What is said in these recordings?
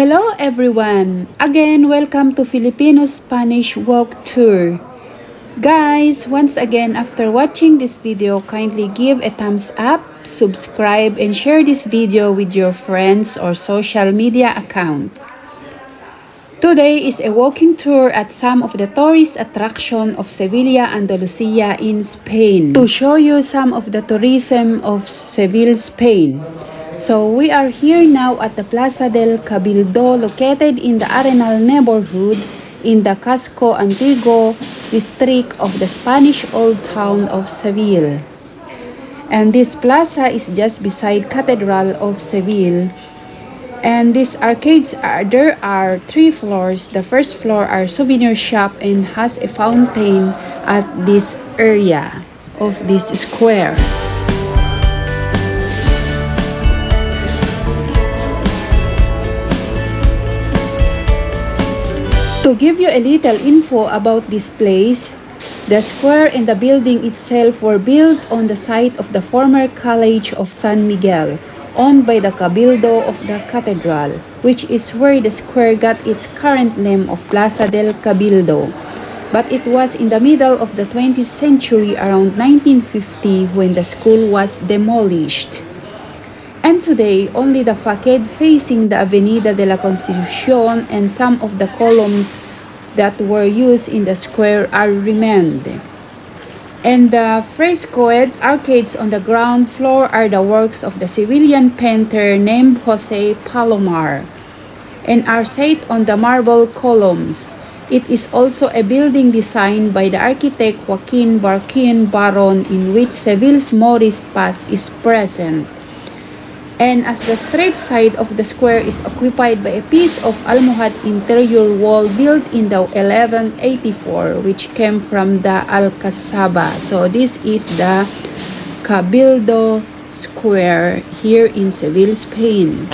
Hello everyone! Again, welcome to Filipino-Spanish Walk Tour. Guys, once again, after watching this video, kindly give a thumbs up, subscribe, and share this video with your friends or social media account. Today is a walking tour at some of the tourist attractions of Sevilla, Andalusia in Spain, to show you some of the tourism of Seville, Spain. So we are here now at the Plaza del Cabildo, located in the Arenal neighborhood in the Casco Antiguo district of the Spanish Old Town of Seville. And this plaza is just beside Cathedral of Seville. And these arcades there are 3 floors. The first floor are souvenir shop and has a fountain at this area of this square. To give you a little info about this place, the square and the building itself were built on the site of the former College of San Miguel, owned by the Cabildo of the Cathedral, which is where the square got its current name of Plaza del Cabildo. But it was in the middle of the 20th century, around 1950, when the school was demolished. And today, only the facade facing the Avenida de la Constitución and some of the columns that were used in the square are remained. And the frescoed arcades on the ground floor are the works of the Sevillian painter named Jose Palomar and are set on the marble columns. It is also a building designed by the architect Joaquin Barquin Baron, in which Seville's Moorish past is present. And as the straight side of the square is occupied by a piece of almohad interior wall built in the 1184, which came from the Alcazaba. So this is the Cabildo Square here in Seville, Spain.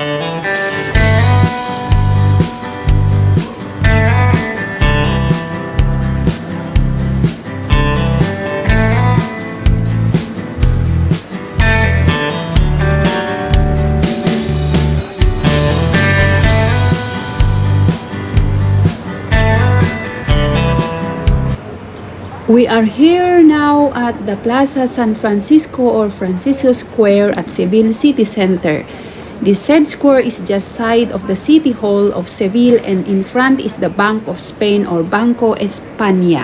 We are here now at the Plaza San Francisco or Francisco Square at Seville City Center. This said square is just side of the City Hall of Seville, and in front is the Bank of Spain or Banco España.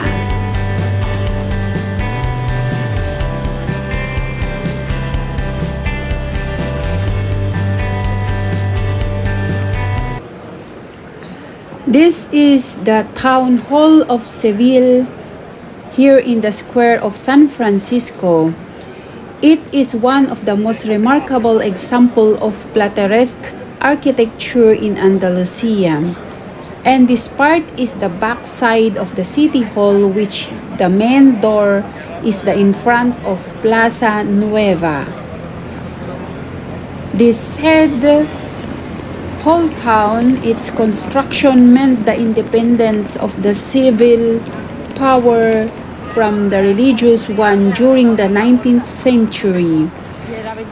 This is the Town Hall of Seville, here in the square of San Francisco. It is one of the most remarkable examples of picturesque architecture in Andalusia. And this part is the back side of the City Hall, which the main door is in front of Plaza Nueva. This said whole town, its construction meant the independence of the civil power from the religious one during the 19th century,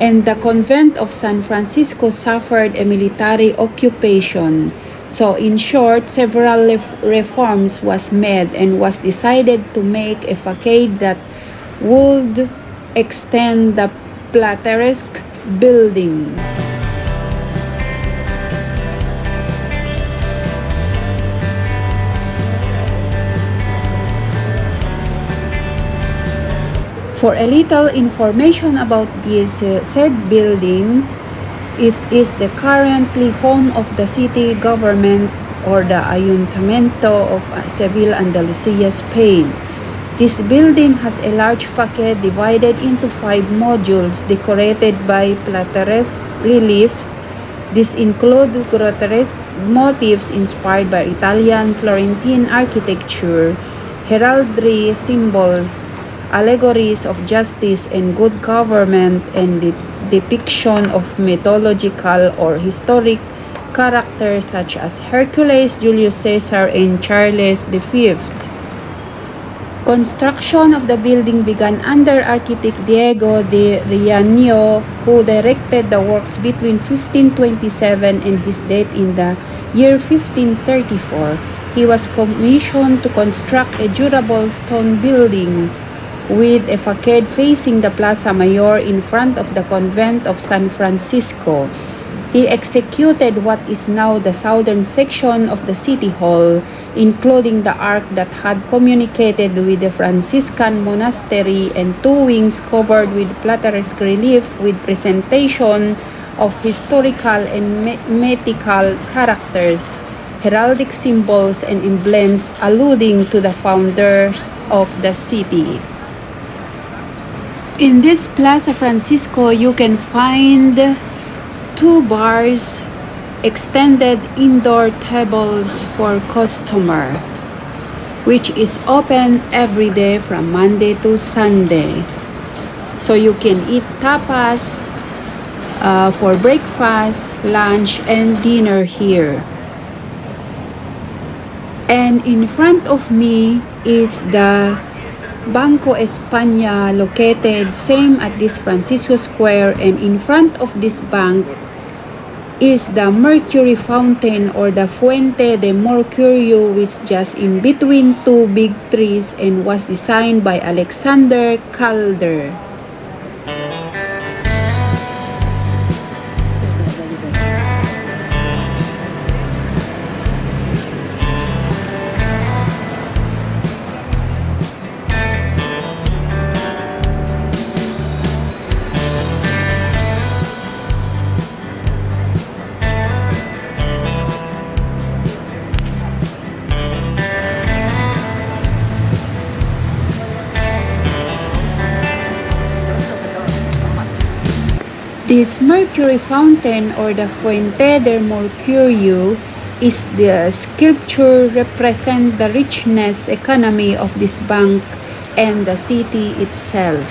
and the convent of San Francisco suffered a military occupation. So in short, several reforms was made and was decided to make a facade that would extend the picturesque building. For a little information about this said building, it is the currently home of the city government or the Ayuntamiento of Seville, Andalusia, Spain. This building has a large facade divided into 5 modules decorated by picturesque reliefs. These include grotesque motifs inspired by Italian Florentine architecture, heraldry symbols, allegories of justice and good government, and the depiction of mythological or historic characters such as Hercules, Julius Caesar, and Charles V. Construction of the building began under architect Diego de Riaño, who directed the works between 1527 and his death in the year 1534, he was commissioned to construct a durable stone building with a facade facing the Plaza Mayor in front of the convent of San Francisco. He executed what is now the southern section of the city hall, including the arch that had communicated with the Franciscan monastery and two wings covered with picturesque relief with presentation of historical and mythical characters, heraldic symbols and emblems alluding to the founders of the city. In this Plaza Francisco, you can find two bars, extended indoor tables for customer, which is open every day from Monday to Sunday. So you can eat tapas for breakfast, lunch, and dinner here. And in front of me is the Banco España, located same at this Francisco Square, and in front of this bank is the mercury fountain or the Fuente de mercurio, which just in between two big trees and was designed by Alexander Calder. This mercury fountain or the Fuente del Mercurio is the sculpture represent the richness economy of this bank and the city itself.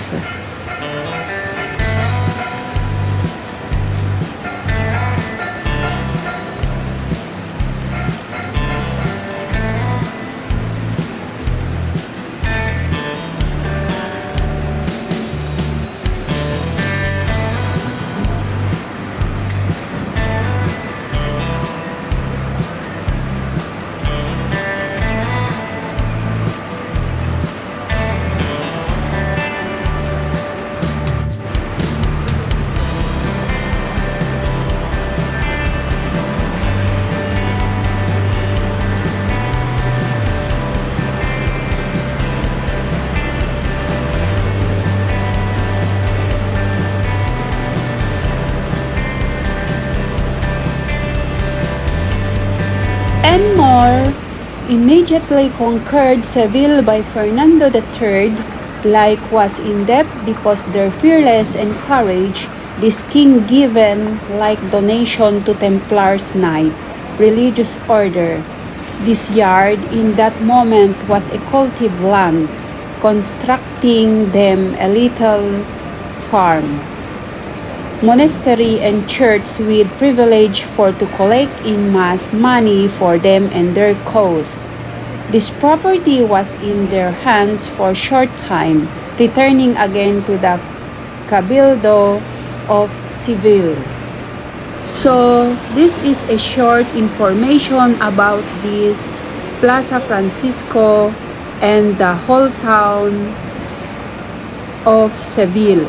And more, immediately conquered Seville by Fernando III, like was in depth because their fearless and courage, this king given like donation to Templars Knight, religious order. This yard in that moment was a cultive land, constructing them a little farm, monastery and church with privilege for to collect in mass money for them and their cause. This property was in their hands for a short time, returning again to the cabildo of Seville. So this is a short information about this Plaza Francisco and the whole town of Seville.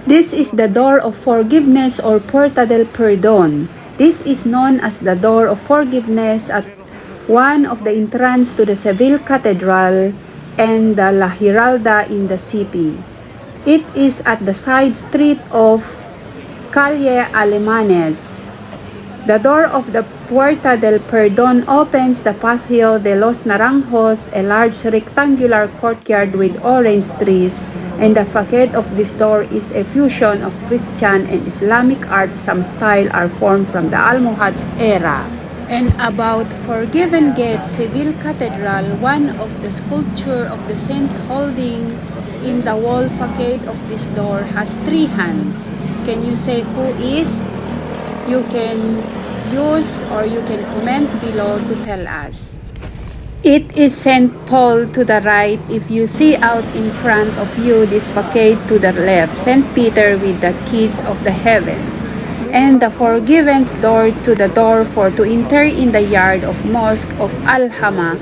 This is the door of forgiveness or Puerta del Perdon. This is known as the door of forgiveness at one of the entrance to the Seville cathedral and the La Giralda in the city. It is at the side street of Calle Alemanes. The door of the Puerta del Perdon opens the Patio de los Naranjos, a large rectangular courtyard with orange trees And the facade of this door is a fusion of Christian and Islamic art. Some style are formed from the Almohad era. And about Forgiven Gate, Seville Cathedral, one of the sculpture of the saint holding in the wall facade of this door has three hands. Can you say who is? You can use or you can comment below to tell us. It is St. Paul to the right. If you see out in front of you this facade to the left, St. Peter with the keys of the heaven. And the Forgiven's door to the door for to enter in the yard of Mosque of Al-Hama,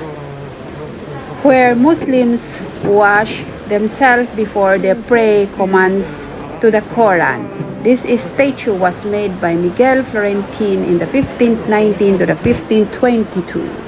where Muslims wash themselves before they pray commands to the Quran. This statue was made by Miguel Florentin in the 1519 to the 1522.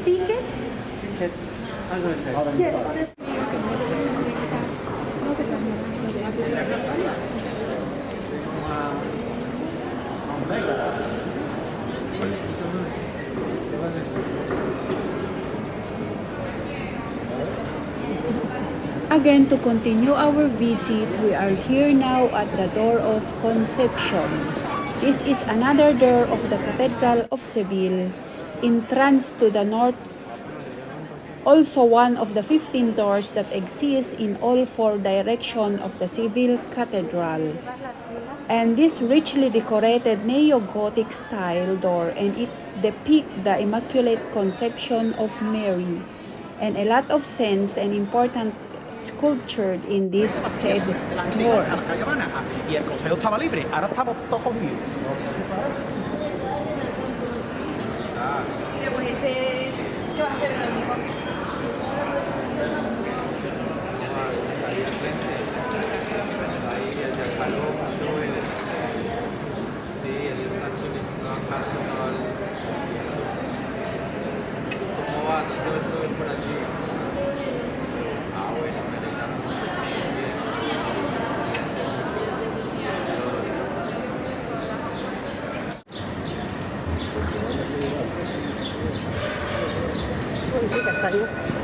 Tickets? I'm going to say. Yes. Again, to continue our visit, we are here now at the door of Conception. This is another door of the Cathedral of Seville, entrance to the north, also one of the 15 doors that exist in all four directions of the Seville Cathedral. And this richly decorated neo-Gothic style door, and it depicts the Immaculate Conception of Mary, and a lot of saints and important sculptured in this said door. Y el consejo estaba libre, ahora estamos todos conmigo. Pues ¿qué vas a hacer en el mismo? Está ahí.